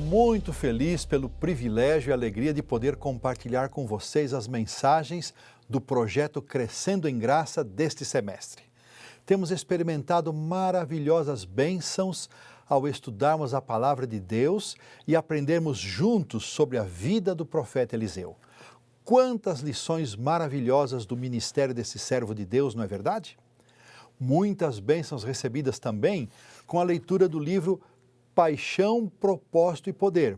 muito feliz pelo privilégio e alegria de poder compartilhar com vocês as mensagens do projeto Crescendo em Graça deste semestre. Temos experimentado maravilhosas bênçãos ao estudarmos a palavra de Deus e aprendermos juntos sobre a vida do profeta Eliseu. Quantas lições maravilhosas do ministério desse servo de Deus, não é verdade? Muitas bênçãos recebidas também com a leitura do livro Paixão, Propósito e Poder.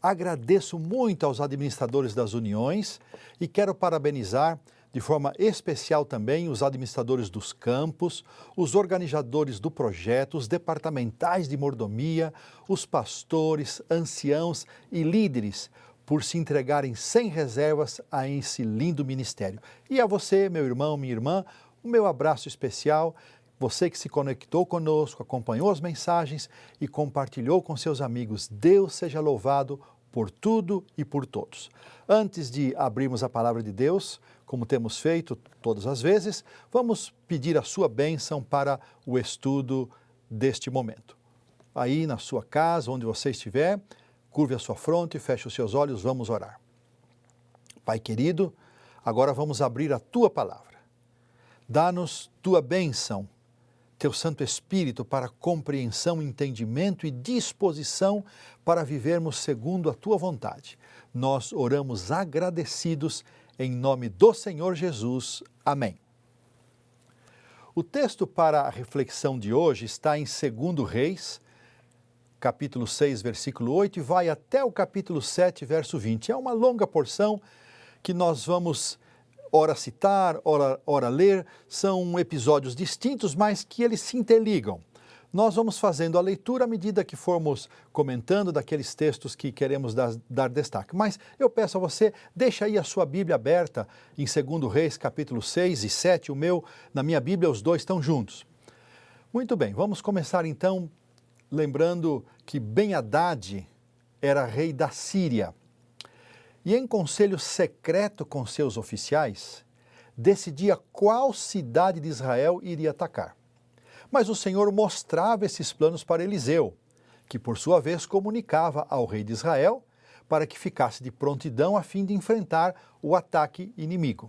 Agradeço muito aos administradores das uniões e quero parabenizar de forma especial também os administradores dos campos, os organizadores do projeto, os departamentais de mordomia, os pastores, anciãos e líderes por se entregarem sem reservas a esse lindo ministério. E a você, meu irmão, minha irmã, o meu abraço especial. Você que se conectou conosco, acompanhou as mensagens e compartilhou com seus amigos. Deus seja louvado por tudo e por todos. Antes de abrirmos a palavra de Deus, como temos feito todas as vezes, vamos pedir a sua bênção para o estudo deste momento. Aí na sua casa, onde você estiver, curve a sua fronte, feche os seus olhos, vamos orar. Pai querido, agora vamos abrir a tua palavra. Dá-nos tua bênção, teu Santo Espírito para compreensão, entendimento e disposição para vivermos segundo a tua vontade. Nós oramos agradecidos em nome do Senhor Jesus. Amém. O texto para a reflexão de hoje está em 2 Reis, capítulo 6, versículo 8, e vai até o capítulo 7, verso 20. É uma longa porção que nós vamos ora citar, ora ler, são episódios distintos, mas que eles se interligam. Nós vamos fazendo a leitura à medida que formos comentando daqueles textos que queremos dar destaque. Mas eu peço a você, deixa aí a sua Bíblia aberta em 2 Reis, capítulo 6 e 7, na minha Bíblia os dois estão juntos. Muito bem, vamos começar então lembrando que Ben-Hadad era rei da Síria. E em conselho secreto com seus oficiais, decidia qual cidade de Israel iria atacar. Mas o Senhor mostrava esses planos para Eliseu, que por sua vez comunicava ao rei de Israel para que ficasse de prontidão a fim de enfrentar o ataque inimigo.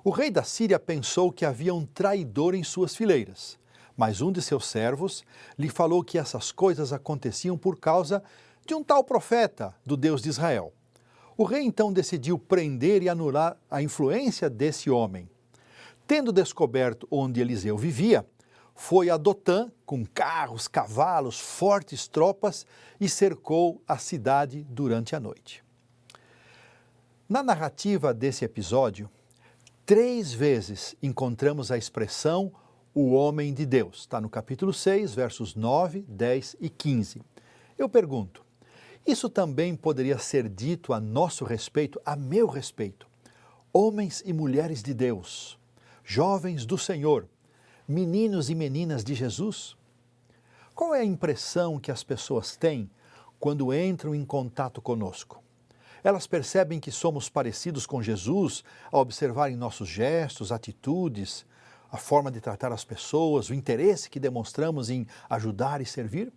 O rei da Síria pensou que havia um traidor em suas fileiras, mas um de seus servos lhe falou que essas coisas aconteciam por causa de um tal profeta do Deus de Israel. O rei então decidiu prender e anular a influência desse homem. Tendo descoberto onde Eliseu vivia, foi a Dotã com carros, cavalos, fortes tropas e cercou a cidade durante a noite. Na narrativa desse episódio, 3 vezes encontramos a expressão o homem de Deus. Está no capítulo 6, versos 9, 10 e 15. Eu pergunto, isso também poderia ser dito a nosso respeito, a meu respeito. Homens e mulheres de Deus, jovens do Senhor, meninos e meninas de Jesus? Qual é a impressão que as pessoas têm quando entram em contato conosco? Elas percebem que somos parecidos com Jesus ao observarem nossos gestos, atitudes, a forma de tratar as pessoas, o interesse que demonstramos em ajudar e servir?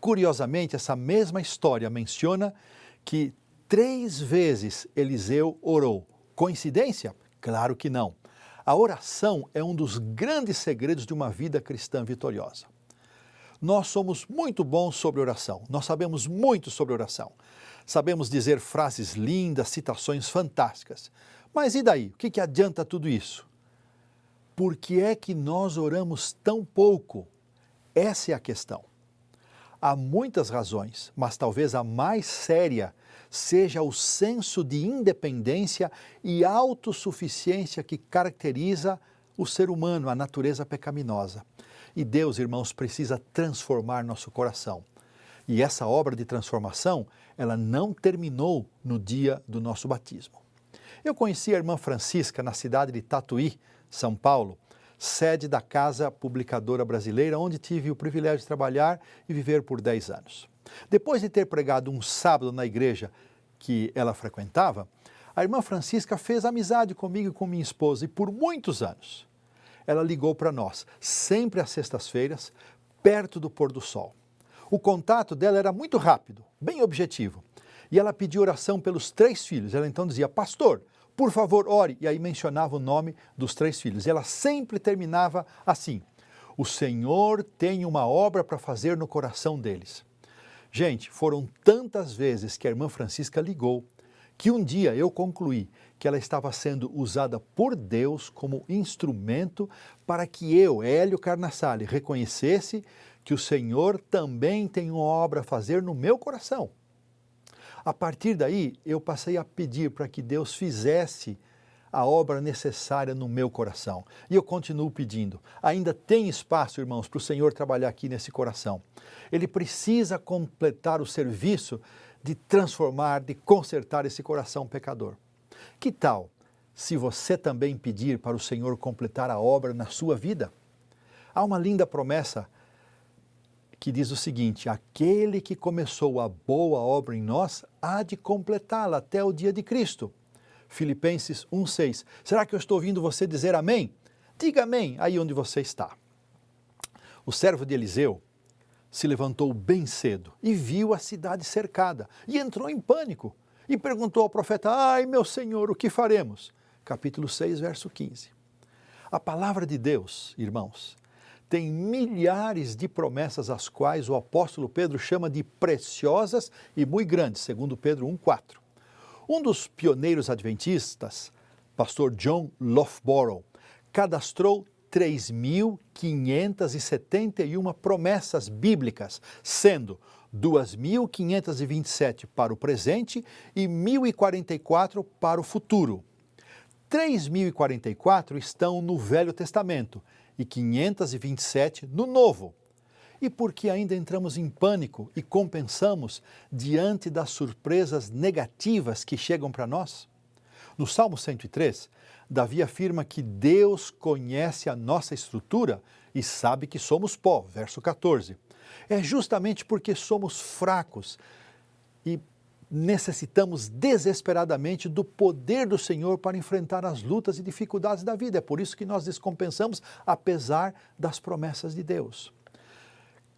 Curiosamente, essa mesma história menciona que 3 vezes Eliseu orou. Coincidência? Claro que não. A oração é um dos grandes segredos de uma vida cristã vitoriosa. Nós somos muito bons sobre oração, nós sabemos muito sobre oração. Sabemos dizer frases lindas, citações fantásticas. Mas e daí? O que adianta tudo isso? Por que é que nós oramos tão pouco? Essa é a questão. Há muitas razões, mas talvez a mais séria seja o senso de independência e autossuficiência que caracteriza o ser humano, a natureza pecaminosa. E Deus, irmãos, precisa transformar nosso coração. E essa obra de transformação, ela não terminou no dia do nosso batismo. Eu conheci a irmã Francisca na cidade de Tatuí, São Paulo, sede da Casa Publicadora Brasileira, onde tive o privilégio de trabalhar e viver por 10 anos. Depois de ter pregado um sábado na igreja que ela frequentava, a irmã Francisca fez amizade comigo e com minha esposa e por muitos anos ela ligou para nós, sempre às sextas-feiras, perto do pôr do sol. O contato dela era muito rápido, bem objetivo. E ela pediu oração pelos 3 filhos. Ela então dizia, pastor, por favor, ore. E aí mencionava o nome dos 3 filhos. E ela sempre terminava assim, o Senhor tem uma obra para fazer no coração deles. Gente, foram tantas vezes que a irmã Francisca ligou, que um dia eu concluí que ela estava sendo usada por Deus como instrumento para que eu, Hélio Carnassale, reconhecesse que o Senhor também tem uma obra a fazer no meu coração. A partir daí, eu passei a pedir para que Deus fizesse a obra necessária no meu coração. E eu continuo pedindo. Ainda tem espaço, irmãos, para o Senhor trabalhar aqui nesse coração. Ele precisa completar o serviço de transformar, de consertar esse coração pecador. Que tal se você também pedir para o Senhor completar a obra na sua vida? Há uma linda promessa que diz o seguinte, aquele que começou a boa obra em nós há de completá-la até o dia de Cristo. Filipenses 1,6. Será que eu estou ouvindo você dizer amém? Diga amém aí onde você está. O servo de Eliseu se levantou bem cedo e viu a cidade cercada e entrou em pânico e perguntou ao profeta, ai meu Senhor, o que faremos? Capítulo 6, verso 15. A palavra de Deus, irmãos, tem milhares de promessas as quais o apóstolo Pedro chama de preciosas e muito grandes, segundo Pedro 1,4. Um dos pioneiros adventistas, pastor John Loughborough, cadastrou 3.571 promessas bíblicas, sendo 2.527 para o presente e 1.044 para o futuro. 3.044 estão no Velho Testamento e 527 no Novo. E por que ainda entramos em pânico e compensamos diante das surpresas negativas que chegam para nós? No Salmo 103, Davi afirma que Deus conhece a nossa estrutura e sabe que somos pó, verso 14. É justamente porque somos fracos e necessitamos desesperadamente do poder do Senhor para enfrentar as lutas e dificuldades da vida. É por isso que nós descompensamos, apesar das promessas de Deus.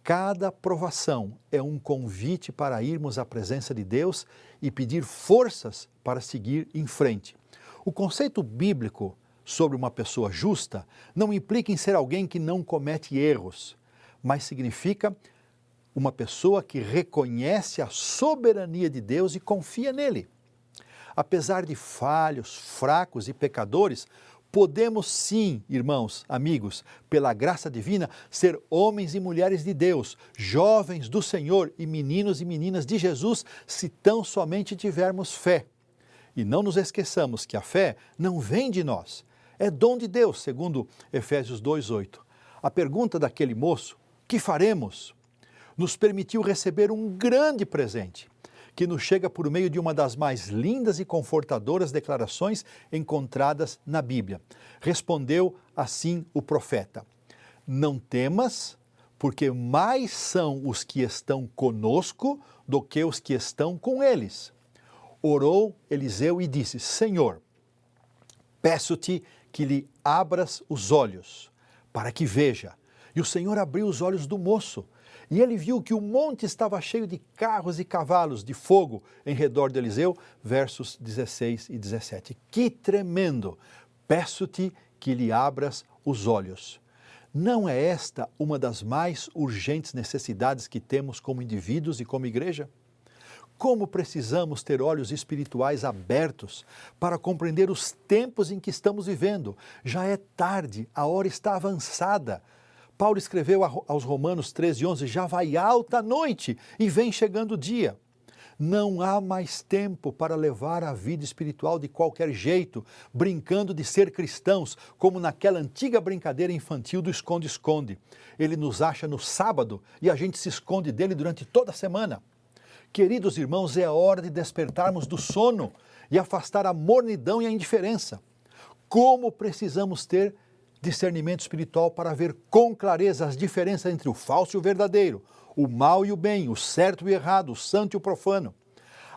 Cada provação é um convite para irmos à presença de Deus e pedir forças para seguir em frente. O conceito bíblico sobre uma pessoa justa não implica em ser alguém que não comete erros, mas significa uma pessoa que reconhece a soberania de Deus e confia nele. Apesar de falhos, fracos e pecadores, podemos sim, irmãos, amigos, pela graça divina, ser homens e mulheres de Deus, jovens do Senhor e meninos e meninas de Jesus, se tão somente tivermos fé. E não nos esqueçamos que a fé não vem de nós, é dom de Deus, segundo Efésios 2,8. A pergunta daquele moço, que faremos? Nos permitiu receber um grande presente, que nos chega por meio de uma das mais lindas e confortadoras declarações encontradas na Bíblia. Respondeu assim o profeta, não temas, porque mais são os que estão conosco do que os que estão com eles. Orou Eliseu e disse, Senhor, peço-te que lhe abras os olhos, para que veja. E o Senhor abriu os olhos do moço, e ele viu que o monte estava cheio de carros e cavalos de fogo em redor de Eliseu, versos 16 e 17. Que tremendo! Peço-te que lhe abras os olhos. Não é esta uma das mais urgentes necessidades que temos como indivíduos e como igreja? Como precisamos ter olhos espirituais abertos para compreender os tempos em que estamos vivendo. Já é tarde, a hora está avançada. Paulo escreveu aos Romanos 13:11, já vai alta a noite e vem chegando o dia. Não há mais tempo para levar a vida espiritual de qualquer jeito, brincando de ser cristãos, como naquela antiga brincadeira infantil do esconde-esconde. Ele nos acha no sábado e a gente se esconde dele durante toda a semana. Queridos irmãos, é a hora de despertarmos do sono e afastar a mornidão e a indiferença. Como precisamos ter discernimento espiritual para ver com clareza as diferenças entre o falso e o verdadeiro, o mal e o bem, o certo e o errado, o santo e o profano.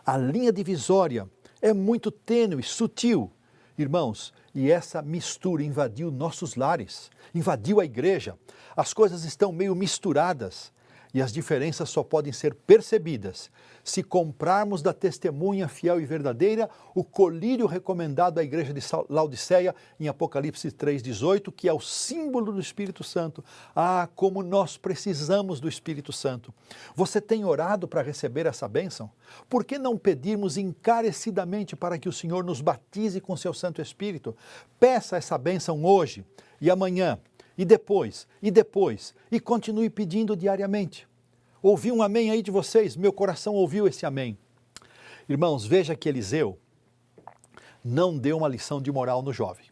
A linha divisória é muito tênue, sutil, irmãos, e essa mistura invadiu nossos lares, invadiu a igreja. As coisas estão meio misturadas. E as diferenças só podem ser percebidas se comprarmos da testemunha fiel e verdadeira o colírio recomendado à igreja de Laodiceia em Apocalipse 3,18, que é o símbolo do Espírito Santo. Ah, como nós precisamos do Espírito Santo! Você tem orado para receber essa bênção? Por que não pedirmos encarecidamente para que o Senhor nos batize com seu Santo Espírito? Peça essa bênção hoje e amanhã, e depois, e continue pedindo diariamente. Ouvi um amém aí de vocês, meu coração ouviu esse amém. Irmãos, veja que Eliseu não deu uma lição de moral no jovem.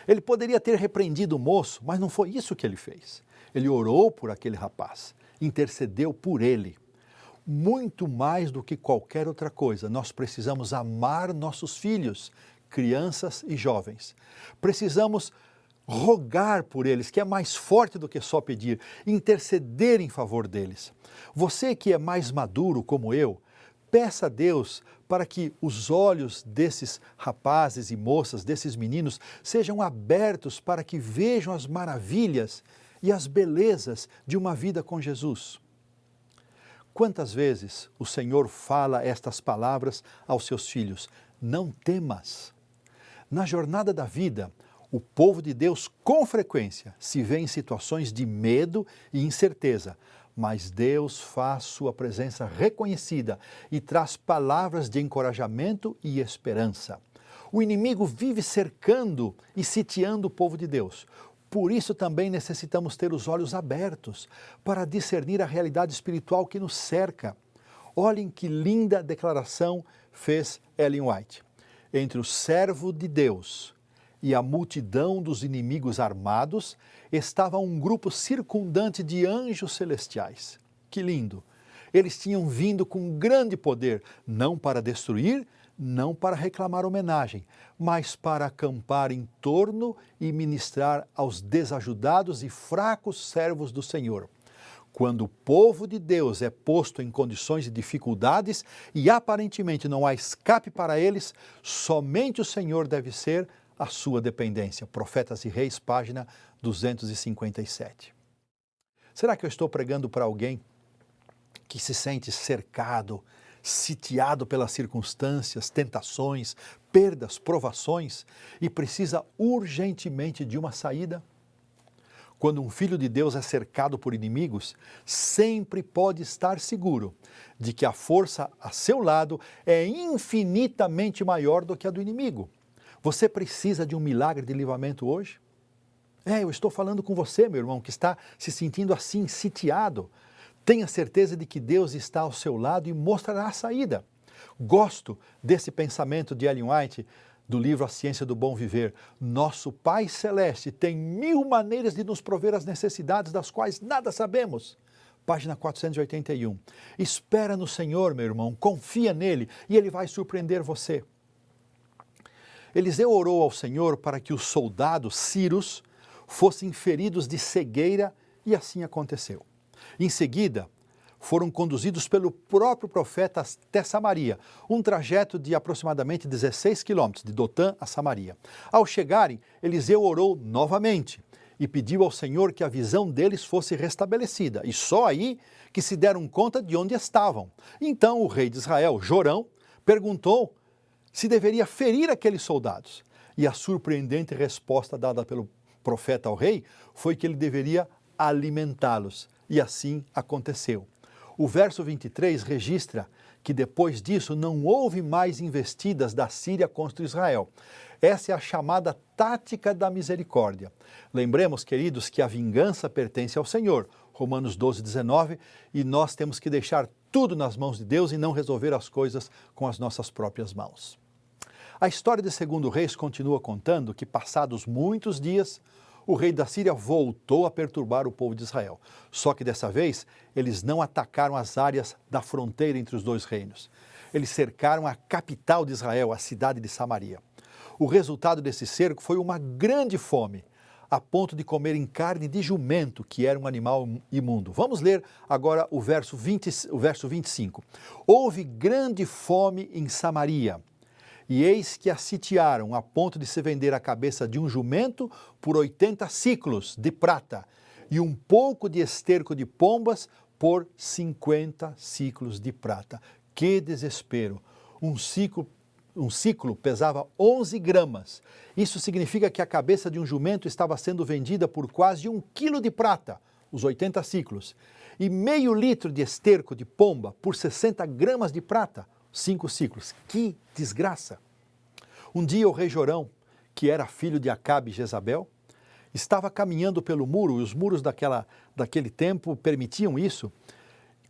Ele poderia ter repreendido o moço, mas não foi isso que ele fez. Ele orou por aquele rapaz, intercedeu por ele. Muito mais do que qualquer outra coisa, nós precisamos amar nossos filhos, crianças e jovens. Precisamos rogar por eles, que é mais forte do que só pedir, interceder em favor deles. Você que é mais maduro como eu, peça a Deus para que os olhos desses rapazes e moças, desses meninos, sejam abertos para que vejam as maravilhas e as belezas de uma vida com Jesus. Quantas vezes o Senhor fala estas palavras aos seus filhos? Não temas. Na jornada da vida, o povo de Deus, com frequência, se vê em situações de medo e incerteza, mas Deus faz sua presença reconhecida e traz palavras de encorajamento e esperança. O inimigo vive cercando e sitiando o povo de Deus. Por isso também necessitamos ter os olhos abertos para discernir a realidade espiritual que nos cerca. Olhem que linda declaração fez Ellen White. Entre o servo de Deus e a multidão dos inimigos armados, estava um grupo circundante de anjos celestiais. Que lindo! Eles tinham vindo com grande poder, não para destruir, não para reclamar homenagem, mas para acampar em torno e ministrar aos desajudados e fracos servos do Senhor. Quando o povo de Deus é posto em condições de dificuldades e aparentemente não há escape para eles, somente o Senhor deve ser a sua dependência. Profetas e Reis, página 257. Será que eu estou pregando para alguém que se sente cercado, sitiado pelas circunstâncias, tentações, perdas, provações e precisa urgentemente de uma saída? Quando um filho de Deus é cercado por inimigos, sempre pode estar seguro de que a força a seu lado é infinitamente maior do que a do inimigo. Você precisa de um milagre de livramento hoje? Eu estou falando com você, meu irmão, que está se sentindo assim, sitiado. Tenha certeza de que Deus está ao seu lado e mostrará a saída. Gosto desse pensamento de Ellen White, do livro A Ciência do Bom Viver. Nosso Pai Celeste tem 1000 maneiras de nos prover as necessidades das quais nada sabemos. Página 481. Espera no Senhor, meu irmão, confia nele e ele vai surpreender você. Eliseu orou ao Senhor para que os soldados sírios fossem feridos de cegueira e assim aconteceu. Em seguida, foram conduzidos pelo próprio profeta até Samaria, um trajeto de aproximadamente 16 quilômetros, de Dotã a Samaria. Ao chegarem, Eliseu orou novamente e pediu ao Senhor que a visão deles fosse restabelecida, e só aí que se deram conta de onde estavam. Então o rei de Israel, Jorão, perguntou se deveria ferir aqueles soldados. E a surpreendente resposta dada pelo profeta ao rei foi que ele deveria alimentá-los. E assim aconteceu. O verso 23 registra que depois disso não houve mais investidas da Síria contra Israel. Essa é a chamada tática da misericórdia. Lembremos, queridos, que a vingança pertence ao Senhor. Romanos 12, 19, e nós temos que deixar tudo nas mãos de Deus e não resolver as coisas com as nossas próprias mãos. A história de 2 Reis continua contando que, passados muitos dias, o rei da Síria voltou a perturbar o povo de Israel. Só que dessa vez, eles não atacaram as áreas da fronteira entre os dois reinos. Eles cercaram a capital de Israel, a cidade de Samaria. O resultado desse cerco foi uma grande fome, a ponto de comerem carne de jumento, que era um animal imundo. Vamos ler agora o verso 25. Houve grande fome em Samaria. E eis que a sitiaram a ponto de se vender a cabeça de um jumento por 80 siclos de prata e um pouco de esterco de pombas por 50 ciclos de prata. Que desespero! Um ciclo pesava 11 gramas. Isso significa que a cabeça de um jumento estava sendo vendida por quase 1 quilo de prata, os 80 ciclos, e meio litro de esterco de pomba por 60 gramas de prata, 5 ciclos. Que desgraça! Um dia o rei Jorão, que era filho de Acabe e Jezabel, estava caminhando pelo muro, e os muros daquele tempo permitiam isso,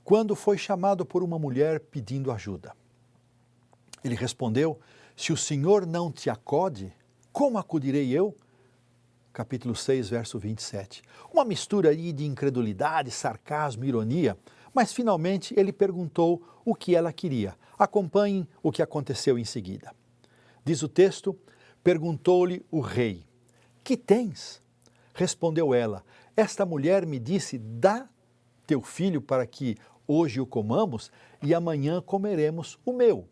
quando foi chamado por uma mulher pedindo ajuda. Ele respondeu: se o Senhor não te acode, como acudirei eu? Capítulo 6, verso 27. Uma mistura aí de incredulidade, sarcasmo, ironia, mas finalmente ele perguntou o que ela queria. Acompanhem o que aconteceu em seguida. Diz o texto: perguntou-lhe o rei: que tens? Respondeu ela: esta mulher me disse, dá teu filho para que hoje o comamos e amanhã comeremos o meu.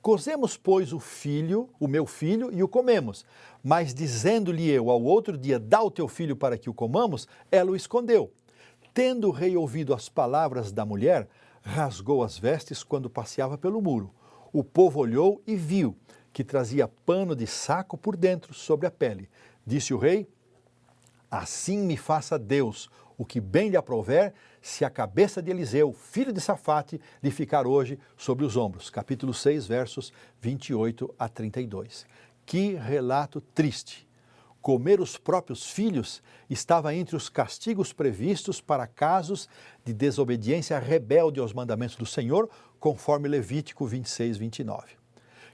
Cozemos, pois, o meu filho, e o comemos. Mas dizendo-lhe eu ao outro dia, dá o teu filho para que o comamos, ela o escondeu. Tendo o rei ouvido as palavras da mulher, rasgou as vestes quando passeava pelo muro. O povo olhou e viu que trazia pano de saco por dentro, sobre a pele. Disse o rei: assim me faça Deus o que bem lhe aprouver, se a cabeça de Eliseu, filho de Safate, lhe ficar hoje sobre os ombros. Capítulo 6, versos 28 a 32. Que relato triste! Comer os próprios filhos estava entre os castigos previstos para casos de desobediência rebelde aos mandamentos do Senhor, conforme Levítico 26, 29.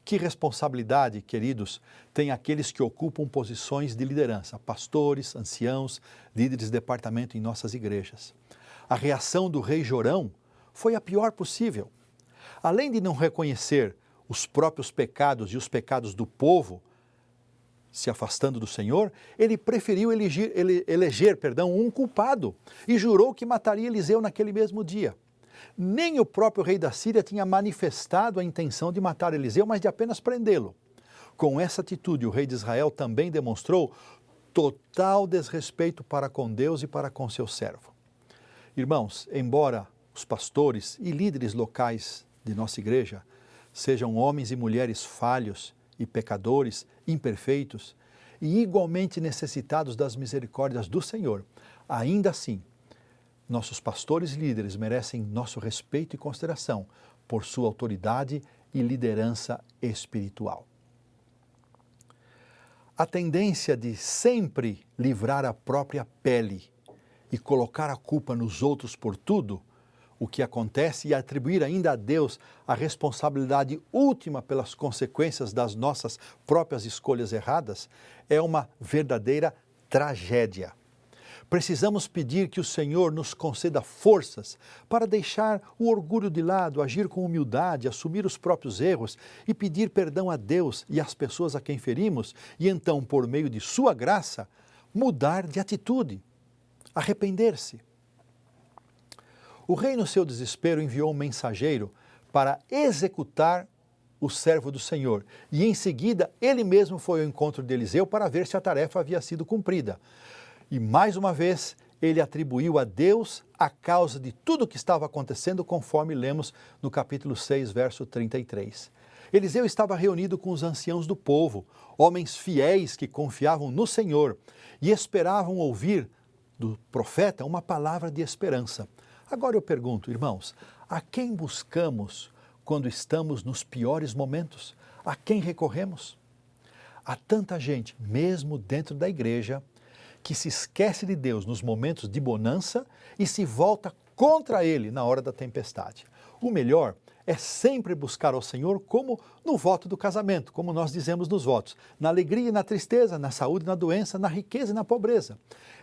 Que responsabilidade, queridos, têm aqueles que ocupam posições de liderança, pastores, anciãos, líderes de departamento em nossas igrejas. A reação do rei Jorão foi a pior possível. Além de não reconhecer os próprios pecados e os pecados do povo, se afastando do Senhor, ele preferiu eleger um culpado e jurou que mataria Eliseu naquele mesmo dia. Nem o próprio rei da Síria tinha manifestado a intenção de matar Eliseu, mas de apenas prendê-lo. Com essa atitude, o rei de Israel também demonstrou total desrespeito para com Deus e para com seu servo. Irmãos, embora os pastores e líderes locais de nossa igreja sejam homens e mulheres falhos e pecadores, imperfeitos e igualmente necessitados das misericórdias do Senhor, ainda assim, nossos pastores e líderes merecem nosso respeito e consideração por sua autoridade e liderança espiritual. A tendência de sempre livrar a própria pele e colocar a culpa nos outros por tudo o que acontece e atribuir ainda a Deus a responsabilidade última pelas consequências das nossas próprias escolhas erradas é uma verdadeira tragédia. Precisamos pedir que o Senhor nos conceda forças para deixar o orgulho de lado, agir com humildade, assumir os próprios erros e pedir perdão a Deus e às pessoas a quem ferimos e então, por meio de sua graça, mudar de atitude, arrepender-se. O rei, no seu desespero, enviou um mensageiro para executar o servo do Senhor e em seguida ele mesmo foi ao encontro de Eliseu para ver se a tarefa havia sido cumprida. E mais uma vez, ele atribuiu a Deus a causa de tudo o que estava acontecendo, conforme lemos no capítulo 6, verso 33. Eliseu estava reunido com os anciãos do povo, homens fiéis que confiavam no Senhor e esperavam ouvir do profeta uma palavra de esperança. Agora eu pergunto, irmãos, a quem buscamos quando estamos nos piores momentos? A quem recorremos? Há tanta gente, mesmo dentro da igreja, que se esquece de Deus nos momentos de bonança e se volta contra Ele na hora da tempestade. O melhor é sempre buscar ao Senhor como no voto do casamento, como nós dizemos nos votos, na alegria e na tristeza, na saúde e na doença, na riqueza e na pobreza.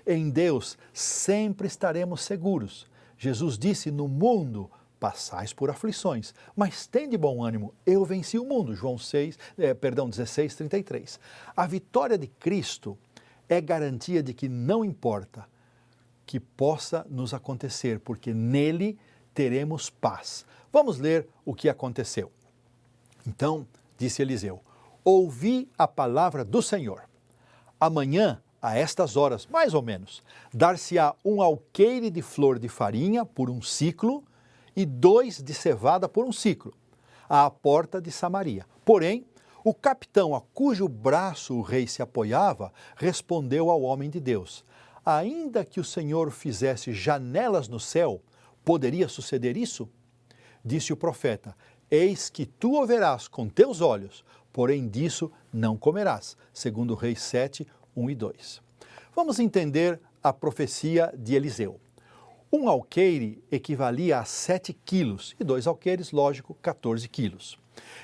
Em Deus sempre estaremos seguros. Jesus disse, no mundo passais por aflições, mas tende bom ânimo, eu venci o mundo. João 16, 33. A vitória de Cristo é garantia de que não importa que possa nos acontecer, porque nele teremos paz. Vamos ler o que aconteceu. Então, disse Eliseu, ouvi a palavra do Senhor. Amanhã, a estas horas, mais ou menos, dar-se-á um alqueire de flor de farinha por um ciclo e 2 de cevada por um ciclo, à porta de Samaria. Porém, o capitão a cujo braço o rei se apoiava, respondeu ao homem de Deus: ainda que o Senhor fizesse janelas no céu, poderia suceder isso? Disse o profeta: eis que tu o verás com teus olhos, porém disso não comerás. Segundo Reis 7, 1 e 2. Vamos entender a profecia de Eliseu. Um alqueire equivalia a 7 quilos, e 2 alqueires, lógico, 14 quilos.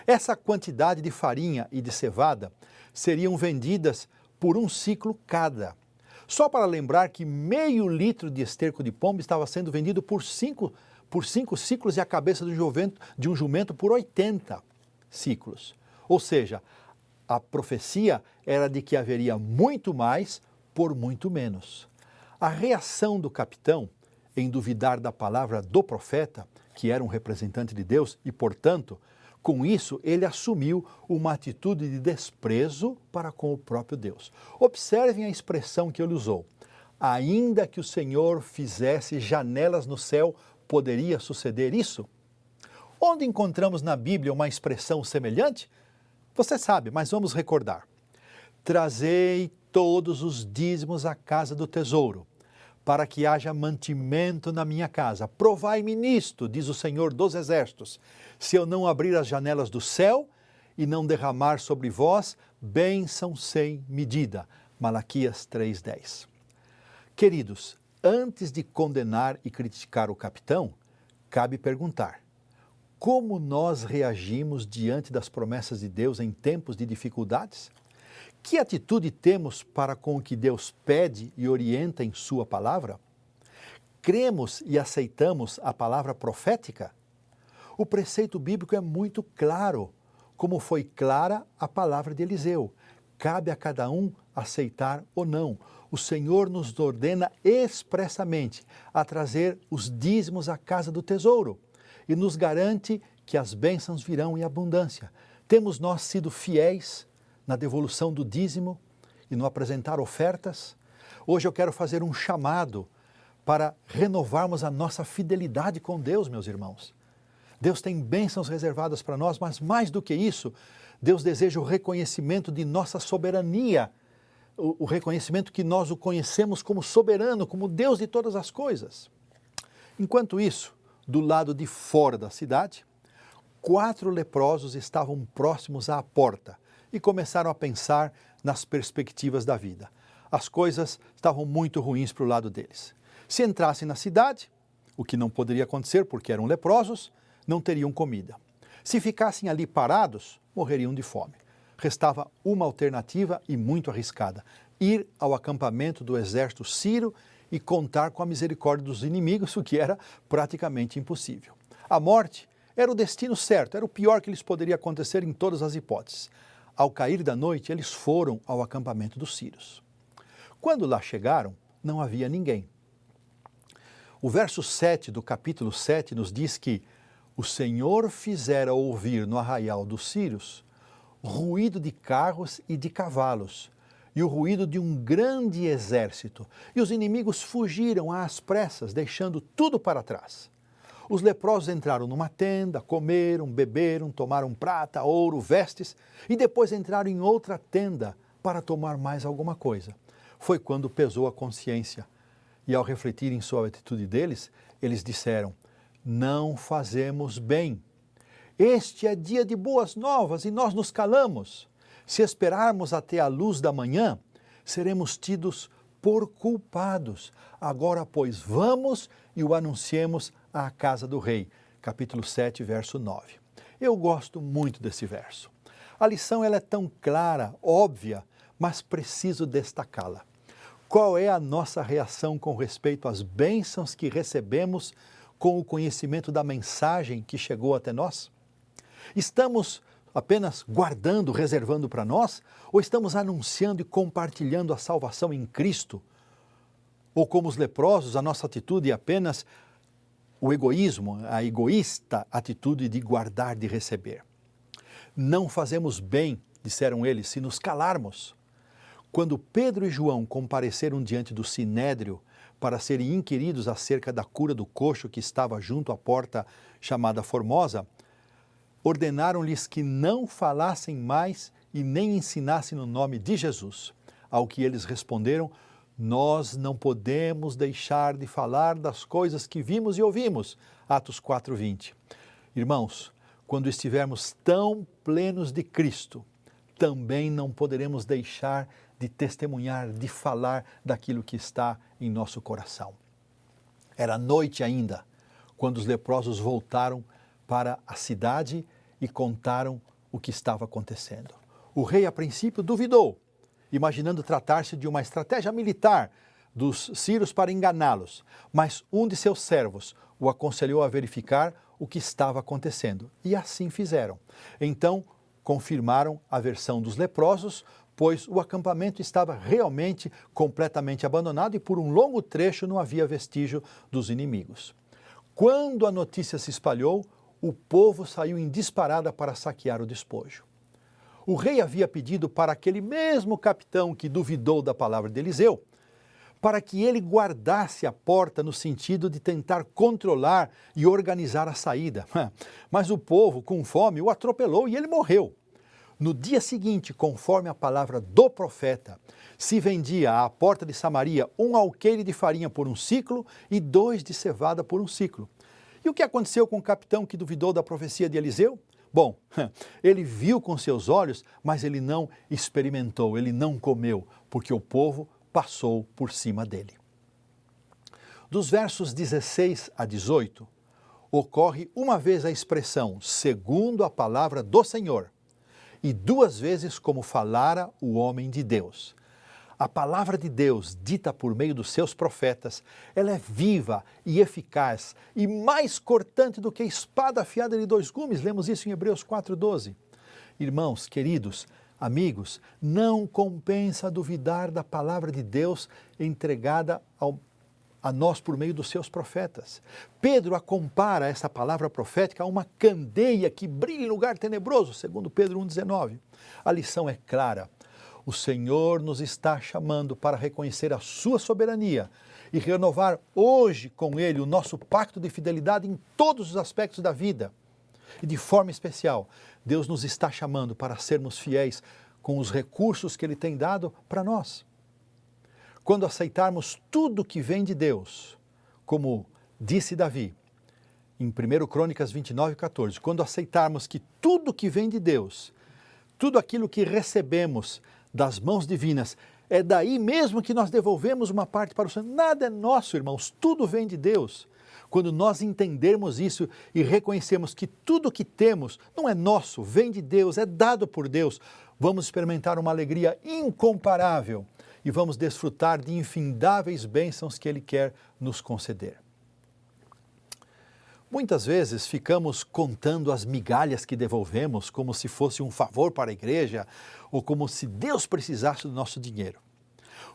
Essa quantidade de farinha e de cevada seriam vendidas por um ciclo cada. Só para lembrar que meio litro de esterco de pombo estava sendo vendido por 5 ciclos e a cabeça de um jumento por 80 ciclos. Ou seja, a profecia era de que haveria muito mais por muito menos. A reação do capitão em duvidar da palavra do profeta, que era um representante de Deus, e, portanto, com isso ele assumiu uma atitude de desprezo para com o próprio Deus. Observem a expressão que ele usou. Ainda que o Senhor fizesse janelas no céu, poderia suceder isso? Onde encontramos na Bíblia uma expressão semelhante? Você sabe, mas vamos recordar. Trazei todos os dízimos à casa do tesouro, para que haja mantimento na minha casa. Provai-me nisto, diz o Senhor dos Exércitos, se eu não abrir as janelas do céu e não derramar sobre vós bênção sem medida. Malaquias 3:10. Queridos, antes de condenar e criticar o capitão, cabe perguntar: como nós reagimos diante das promessas de Deus em tempos de dificuldades? Que atitude temos para com o que Deus pede e orienta em sua palavra? Cremos e aceitamos a palavra profética? O preceito bíblico é muito claro, como foi clara a palavra de Eliseu. Cabe a cada um aceitar ou não. O Senhor nos ordena expressamente a trazer os dízimos à casa do tesouro e nos garante que as bênçãos virão em abundância. Temos nós sido fiéis na devolução do dízimo e no apresentar ofertas? Hoje eu quero fazer um chamado para renovarmos a nossa fidelidade com Deus, meus irmãos. Deus tem bênçãos reservadas para nós, mas mais do que isso, Deus deseja o reconhecimento de nossa soberania, o reconhecimento que nós o conhecemos como soberano, como Deus de todas as coisas. Enquanto isso, do lado de fora da cidade, 4 leprosos estavam próximos à porta e começaram a pensar nas perspectivas da vida. As coisas estavam muito ruins para o lado deles. Se entrassem na cidade, o que não poderia acontecer porque eram leprosos, não teriam comida. Se ficassem ali parados, morreriam de fome. Restava uma alternativa e muito arriscada: ir ao acampamento do exército sírio e contar com a misericórdia dos inimigos, o que era praticamente impossível. A morte era o destino certo, era o pior que lhes poderia acontecer em todas as hipóteses. Ao cair da noite, eles foram ao acampamento dos sírios. Quando lá chegaram, não havia ninguém. O verso 7 do capítulo 7 nos diz que o Senhor fizera ouvir no arraial dos sírios ruído de carros e de cavalos, e o ruído de um grande exército, e os inimigos fugiram às pressas, deixando tudo para trás. Os leprosos entraram numa tenda, comeram, beberam, tomaram prata, ouro, vestes, e depois entraram em outra tenda para tomar mais alguma coisa. Foi quando pesou a consciência, e ao refletirem sobre a atitude deles, eles disseram: não fazemos bem. Este é dia de boas novas e nós nos calamos. Se esperarmos até a luz da manhã, seremos tidos por culpados. Agora, pois, vamos e o anunciemos à casa do rei. Capítulo 7, verso 9. Eu gosto muito desse verso. A lição ela é tão clara, óbvia, mas preciso destacá-la. Qual é a nossa reação com respeito às bênçãos que recebemos com o conhecimento da mensagem que chegou até nós? Estamos apenas guardando, reservando para nós, ou estamos anunciando e compartilhando a salvação em Cristo? Ou como os leprosos, a nossa atitude é apenas o egoísmo, a egoísta atitude de guardar, de receber? Não fazemos bem, disseram eles, se nos calarmos. Quando Pedro e João compareceram diante do sinédrio para serem inquiridos acerca da cura do coxo que estava junto à porta chamada Formosa, ordenaram-lhes que não falassem mais e nem ensinassem no nome de Jesus. Ao que eles responderam: nós não podemos deixar de falar das coisas que vimos e ouvimos. Atos 4:20. Irmãos, quando estivermos tão plenos de Cristo, também não poderemos deixar de testemunhar, de falar daquilo que está em nosso coração. Era noite ainda, quando os leprosos voltaram para a cidade e contaram o que estava acontecendo. O rei, a princípio, duvidou, imaginando tratar-se de uma estratégia militar dos sírios para enganá-los, mas um de seus servos o aconselhou a verificar o que estava acontecendo, e assim fizeram. Então, confirmaram a versão dos leprosos, pois o acampamento estava realmente completamente abandonado e por um longo trecho não havia vestígio dos inimigos. Quando a notícia se espalhou, o povo saiu em disparada para saquear o despojo. O rei havia pedido para aquele mesmo capitão que duvidou da palavra de Eliseu, para que ele guardasse a porta no sentido de tentar controlar e organizar a saída. Mas o povo, com fome, o atropelou e ele morreu. No dia seguinte, conforme a palavra do profeta, se vendia à porta de Samaria 1 alqueire de farinha por um ciclo e 2 de cevada por um ciclo. E o que aconteceu com o capitão que duvidou da profecia de Eliseu? Bom, ele viu com seus olhos, mas ele não experimentou, ele não comeu, porque o povo passou por cima dele. Dos versos 16 a 18, ocorre uma vez a expressão segundo a palavra do Senhor e 2 vezes como falara o homem de Deus. A palavra de Deus, dita por meio dos seus profetas, ela é viva e eficaz e mais cortante do que espada afiada de 2 gumes. Lemos isso em Hebreus 4:12. Irmãos, queridos, amigos, não compensa duvidar da palavra de Deus entregada a nós por meio dos seus profetas. Pedro a compara essa palavra profética a uma candeia que brilha em lugar tenebroso, segundo Pedro 1,19. A lição é clara. O Senhor nos está chamando para reconhecer a sua soberania e renovar hoje com Ele o nosso pacto de fidelidade em todos os aspectos da vida. E de forma especial, Deus nos está chamando para sermos fiéis com os recursos que Ele tem dado para nós. Quando aceitarmos tudo que vem de Deus, como disse Davi, em 1 Crônicas 29:14, quando aceitarmos que tudo que vem de Deus, tudo aquilo que recebemos das mãos divinas, é daí mesmo que nós devolvemos uma parte para o Senhor. Nada é nosso, irmãos, tudo vem de Deus. Quando nós entendermos isso e reconhecermos que tudo que temos não é nosso, vem de Deus, é dado por Deus, vamos experimentar uma alegria incomparável e vamos desfrutar de infindáveis bênçãos que Ele quer nos conceder. Muitas vezes ficamos contando as migalhas que devolvemos como se fosse um favor para a igreja ou como se Deus precisasse do nosso dinheiro.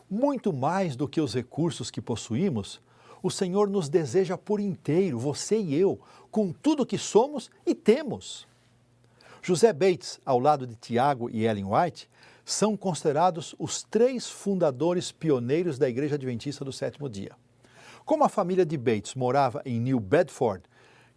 Muito mais do que os recursos que possuímos, o Senhor nos deseja por inteiro, você e eu, com tudo que somos e temos. José Bates, ao lado de Tiago e Ellen White, são considerados os 3 fundadores pioneiros da Igreja Adventista do Sétimo Dia. Como a família de Bates morava em New Bedford,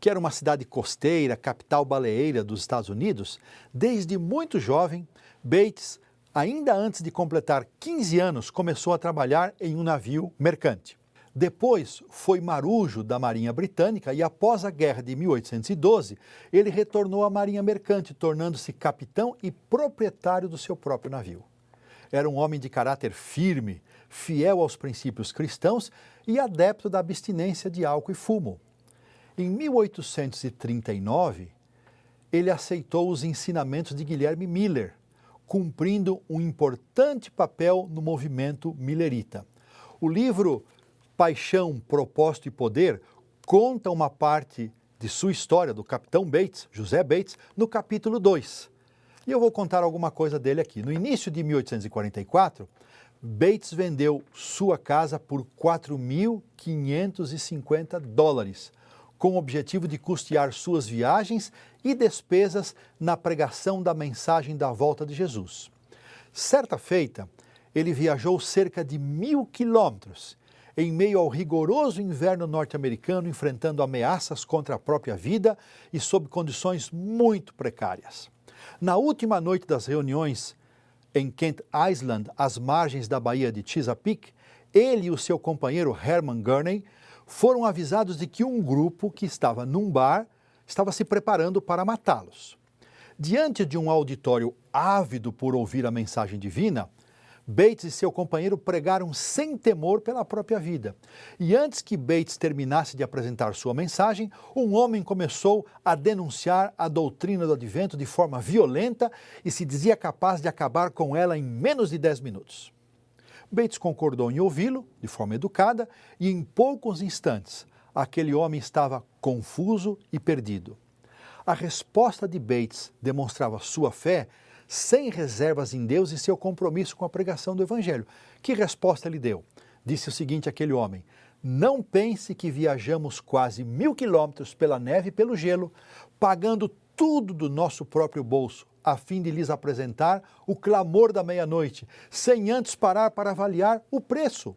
que era uma cidade costeira, capital baleeira dos Estados Unidos, desde muito jovem, Bates, ainda antes de completar 15 anos, começou a trabalhar em um navio mercante. Depois foi marujo da Marinha Britânica e após a guerra de 1812, ele retornou à Marinha Mercante, tornando-se capitão e proprietário do seu próprio navio. Era um homem de caráter firme, fiel aos princípios cristãos e adepto da abstinência de álcool e fumo. Em 1839, ele aceitou os ensinamentos de Guilherme Miller, cumprindo um importante papel no movimento millerita. O livro Paixão, Propósito e Poder conta uma parte de sua história do capitão Bates, José Bates, no capítulo 2. E eu vou contar alguma coisa dele aqui. No início de 1844, Bates vendeu sua casa por $4.550, com o objetivo de custear suas viagens e despesas na pregação da mensagem da volta de Jesus. Certa feita, ele viajou cerca de 1.000 quilômetros em meio ao rigoroso inverno norte-americano, enfrentando ameaças contra a própria vida e sob condições muito precárias. Na última noite das reuniões em Kent Island, às margens da Baía de Chesapeake, ele e o seu companheiro Herman Gurney foram avisados de que um grupo que estava num bar estava se preparando para matá-los. Diante de um auditório ávido por ouvir a mensagem divina, Bates e seu companheiro pregaram sem temor pela própria vida. E antes que Bates terminasse de apresentar sua mensagem, um homem começou a denunciar a doutrina do advento de forma violenta e se dizia capaz de acabar com ela em menos de 10 minutos. Bates concordou em ouvi-lo, de forma educada, e em poucos instantes, aquele homem estava confuso e perdido. A resposta de Bates demonstrava sua fé sem reservas em Deus e seu compromisso com a pregação do Evangelho. Que resposta ele deu? Disse o seguinte àquele homem: não pense que viajamos quase 1.000 quilômetros pela neve e pelo gelo, pagando tudo do nosso próprio bolso, a fim de lhes apresentar o clamor da meia-noite, sem antes parar para avaliar o preço.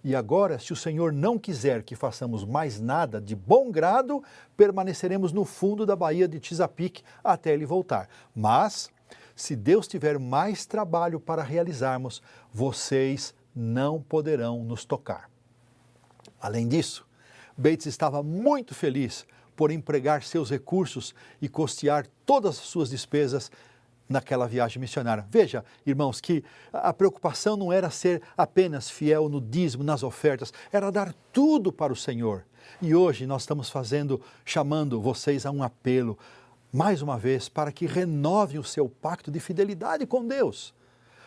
E agora, se o Senhor não quiser que façamos mais nada, de bom grado, permaneceremos no fundo da Baía de Chesapeake até ele voltar. Mas, se Deus tiver mais trabalho para realizarmos, vocês não poderão nos tocar. Além disso, Bates estava muito feliz por empregar seus recursos e custear todas as suas despesas naquela viagem missionária. Veja, irmãos, que a preocupação não era ser apenas fiel no dízimo, nas ofertas, era dar tudo para o Senhor. E hoje nós estamos chamando vocês a um apelo, mais uma vez, para que renovem o seu pacto de fidelidade com Deus,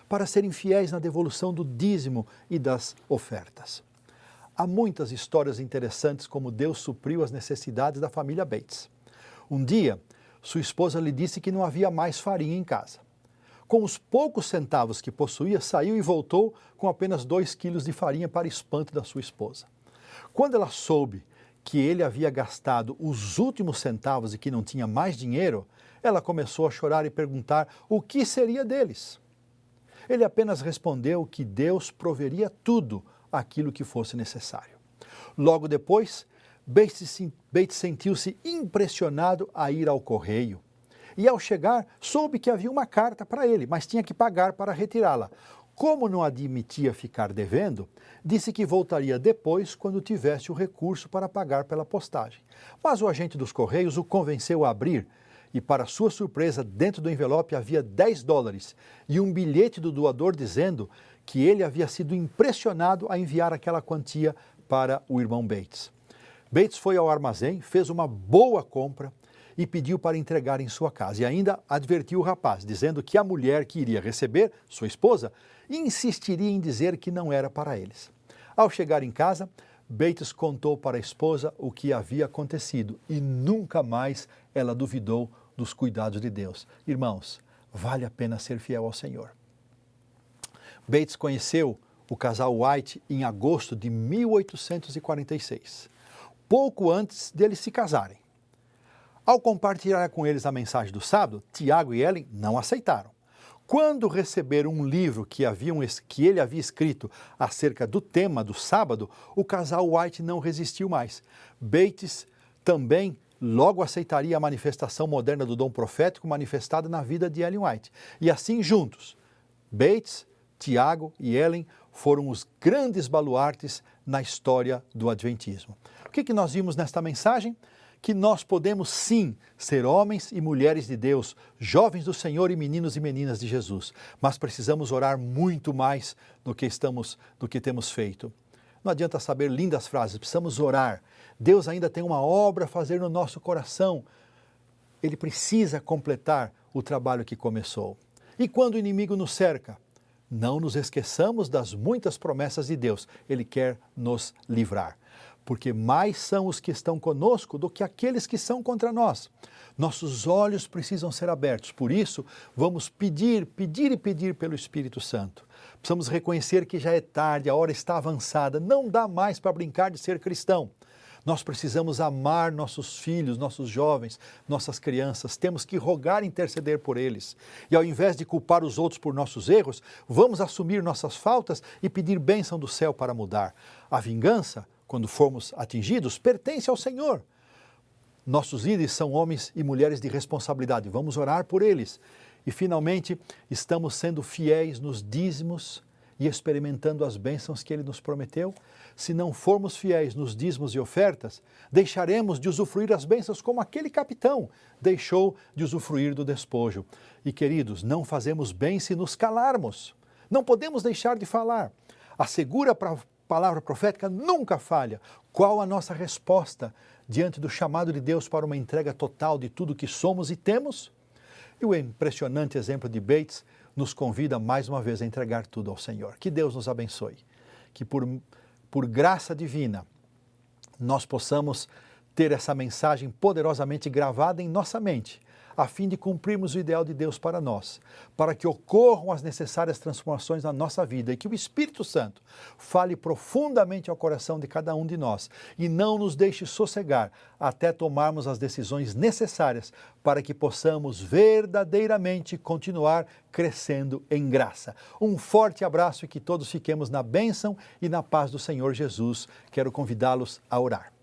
para serem fiéis na devolução do dízimo e das ofertas. Há muitas histórias interessantes como Deus supriu as necessidades da família Bates. Um dia, sua esposa lhe disse que não havia mais farinha em casa. Com os poucos centavos que possuía, saiu e voltou com apenas 2 quilos de farinha para espanto da sua esposa. Quando ela soube que ele havia gastado os últimos centavos e que não tinha mais dinheiro, ela começou a chorar e perguntar o que seria deles. Ele apenas respondeu que Deus proveria tudo aquilo que fosse necessário. Logo depois, Bates sentiu-se impressionado a ir ao correio. E ao chegar, soube que havia uma carta para ele, mas tinha que pagar para retirá-la. Como não admitia ficar devendo, disse que voltaria depois quando tivesse o recurso para pagar pela postagem. Mas o agente dos correios o convenceu a abrir e, para sua surpresa, dentro do envelope havia $10 e um bilhete do doador dizendo que ele havia sido impressionado a enviar aquela quantia para o irmão Bates. Bates foi ao armazém, fez uma boa compra e pediu para entregar em sua casa. E ainda advertiu o rapaz, dizendo que a mulher que iria receber, sua esposa, insistiria em dizer que não era para eles. Ao chegar em casa, Bates contou para a esposa o que havia acontecido e nunca mais ela duvidou dos cuidados de Deus. Irmãos, vale a pena ser fiel ao Senhor. Bates conheceu o casal White em agosto de 1846. Pouco antes deles se casarem. Ao compartilhar com eles a mensagem do sábado, Tiago e Ellen não aceitaram. Quando receberam um livro que ele havia escrito acerca do tema do sábado, o casal White não resistiu mais. Bates também logo aceitaria a manifestação moderna do dom profético manifestada na vida de Ellen White. E assim juntos, Bates, Tiago e Ellen foram os grandes baluartes na história do Adventismo. O que nós vimos nesta mensagem? Que nós podemos sim ser homens e mulheres de Deus, jovens do Senhor e meninos e meninas de Jesus, mas precisamos orar muito mais do que temos feito. Não adianta saber lindas frases, precisamos orar. Deus ainda tem uma obra a fazer no nosso coração. Ele precisa completar o trabalho que começou. E quando o inimigo nos cerca, não nos esqueçamos das muitas promessas de Deus. Ele quer nos livrar. Porque mais são os que estão conosco do que aqueles que são contra nós. Nossos olhos precisam ser abertos. Por isso, vamos pedir pelo Espírito Santo. Precisamos reconhecer que já é tarde, a hora está avançada. Não dá mais para brincar de ser cristão. Nós precisamos amar nossos filhos, nossos jovens, nossas crianças. Temos que rogar e interceder por eles. E ao invés de culpar os outros por nossos erros, vamos assumir nossas faltas e pedir bênção do céu para mudar. A vingança, quando formos atingidos, pertence ao Senhor. Nossos líderes são homens e mulheres de responsabilidade. Vamos orar por eles. E, finalmente, estamos sendo fiéis nos dízimos e experimentando as bênçãos que Ele nos prometeu. Se não formos fiéis nos dízimos e ofertas, deixaremos de usufruir as bênçãos como aquele capitão deixou de usufruir do despojo. E, queridos, não fazemos bem se nos calarmos. Não podemos deixar de falar. A segura palavra profética nunca falha. Qual a nossa resposta diante do chamado de Deus para uma entrega total de tudo que somos e temos? E o impressionante exemplo de Bates nos convida mais uma vez a entregar tudo ao Senhor. Que Deus nos abençoe. Que por graça divina nós possamos ter essa mensagem poderosamente gravada em nossa mente, a fim de cumprirmos o ideal de Deus para nós, para que ocorram as necessárias transformações na nossa vida e que o Espírito Santo fale profundamente ao coração de cada um de nós e não nos deixe sossegar até tomarmos as decisões necessárias para que possamos verdadeiramente continuar crescendo em graça. Um forte abraço e que todos fiquemos na bênção e na paz do Senhor Jesus. Quero convidá-los a orar.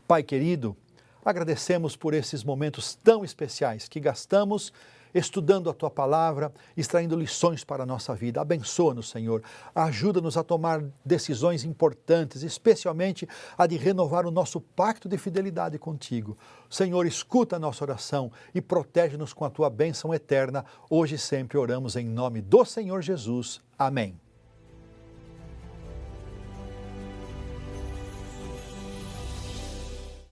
Pai querido, agradecemos por esses momentos tão especiais que gastamos estudando a Tua Palavra, extraindo lições para a nossa vida. Abençoa-nos, Senhor. Ajuda-nos a tomar decisões importantes, especialmente a de renovar o nosso pacto de fidelidade contigo. Senhor, escuta a nossa oração e protege-nos com a Tua bênção eterna. Hoje e sempre oramos em nome do Senhor Jesus. Amém.